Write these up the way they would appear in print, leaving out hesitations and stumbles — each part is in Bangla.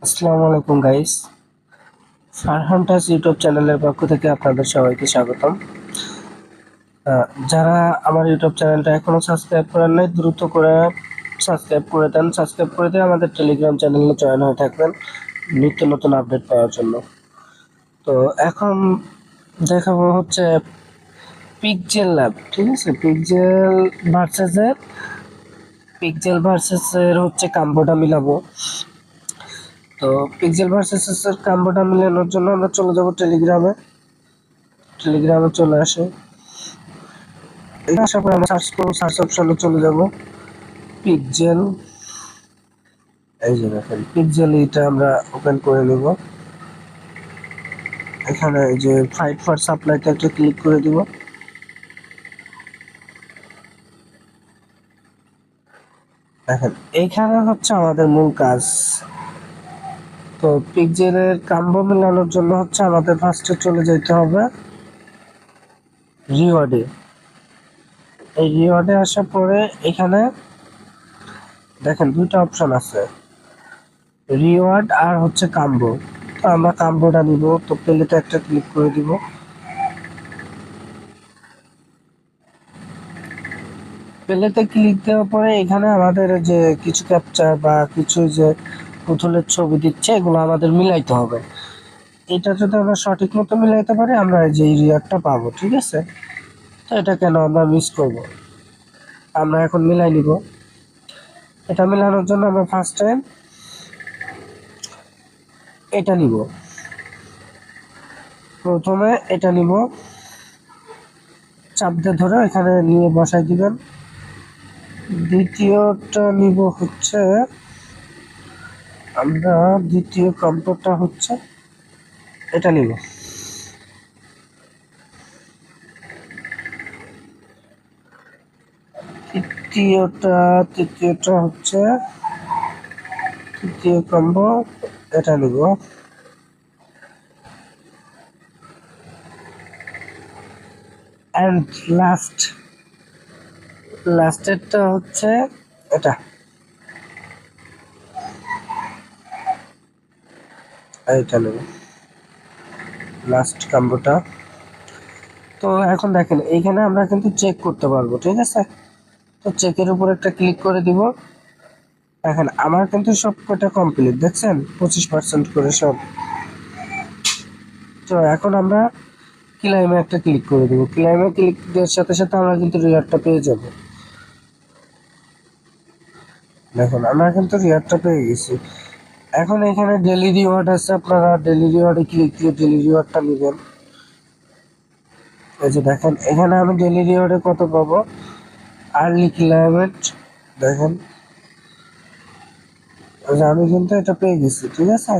আসসালামু আলাইকুম গাইস। ফারহান টাচ ইউটিউব চ্যানেলের পক্ষ থেকে আপনাদের সবাইকে স্বাগতম। যারা আমার ইউটিউব চ্যানেলটা এখনো সাবস্ক্রাইব করেন নাই, দ্রুত করে সাবস্ক্রাইব করে দেন। সাবস্ক্রাইব করে দিয়ে আমাদের টেলিগ্রাম চ্যানেলে জয়েন হয়ে থাকবেন নিত্য নতুন আপডেট পাওয়ার জন্য। তো এখন দেখাবো হচ্ছে পিকজেল ল্যাব, ঠিক আছে। পিকজেল ভার্সেসের হচ্ছে কাম্বোটা মিলাবো। তো পিক্সেল ভার্সেসের কাম্বোটা মিলানোর জন্য আমরা চলে যাব টেলিগ্রামে চলে আসে। আসার পরে আমরা সার্চ করবো, সার্চ অপশনে চলে যাব পিক্সেল। এই যে দেখেন পিক্সেল, এটা আমরা ওপেন করে নিব। এখানে এই যে ফাইট ফর সাপ্লাইতে একটা ক্লিক করে দিব। দেখেন এইখানে হচ্ছে আমাদের মূল কাজ। তো পিক্সেলের কাম্বো মেলানোর জন্য হচ্ছে আমাদের ফার্স্টে চলে যেতে হবে রিওয়ার্ডে। এই রিওয়ার্ডে আসার পরে এখানে দেখেন দুইটা অপশন আছে, রিওয়ার্ড আর হচ্ছে কাম্বো। তো আমরা কাম্বোটা নিব, তো প্লেতে একটা ক্লিক করে দিব। প্লেতে ক্লিক দেওয়ার পরে এখানে আমাদের যে কিছু ক্যাপচার বা কিছু যে পুতুলের ছবি দিচ্ছে, এগুলো আমাদের মিলাইতে হবে। এটা যদি আমরা সঠিক মতো মিলাইতে পারি, আমরা এই যে রিওয়ার্ডটা পাবো, ঠিক আছে। তো এটা কেন আমরা মিস করব, আমরা এখন মিলাই নিব। এটা মিলানোর জন্য আমরা ফার্স্ট টাইম এটা নিব, প্রথমে এটা নিব, চাপ দিয়ে ধরে এখানে নিয়ে বসাই দিবেন। দ্বিতীয়টা নিব হচ্ছে, আমরা দ্বিতীয় কম্পোটা হচ্ছে এটা নিব। তৃতীয়টা হচ্ছে তৃতীয় কম্বো, এটা নিব। অ্যান্ড লাস্টেরটা হচ্ছে এটা, এইটা নেব লাস্ট কম্বোটা। তো এখন দেখেন এইখানে আমরা কিন্তু চেক করতে পারবো, ঠিক আছে। তো চেকের উপর একটা ক্লিক করে দিব। দেখেন আমার কিন্তু সব কটা কমপ্লিট, দেখছেন 25% করে সব। তো এখন আমরা ক্লাইমে একটা ক্লিক করে দিব। ক্লাইমে ক্লিক দেওয়ার সাথে সাথে আমরা কিন্তু রিওয়ার্ডটা পেয়ে যাব। দেখুন আমরা কিন্তু রিওয়ার্ডটা পেয়ে গেছি। এখন এখানে ডেলি রিওয়ার্ড আছে, আপনারা ডেলি রিওয়ার্ডে ক্লিক দিয়ে ডেলি রিওয়ার্ডটা নেবেন। এই যে দেখেন এখানে আমি ডেলি রিওয়ার্ডে কত পাবো, আর্লি ক্লাইমেট। দেখেন আমি কিন্তু এটা পেয়ে গেছি, ঠিক আছে।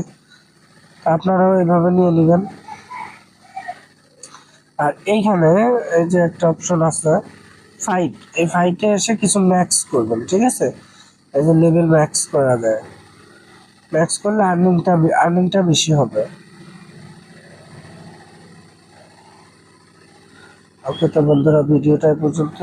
আপনারাও এইভাবে নিয়ে নেবেন। আর এইখানে এই যে একটা অপশন আছে ফাইট, এই ফাইটে এসে কিছু ম্যাক্স করবেন, ঠিক আছে। এই যে লেভেল ম্যাক্স করা যায়, ম্যাক্স করলে আর্নিংটা বেশি হবে। ওকে, তো বন্ধুরা ভিডিওটা পর্যন্ত।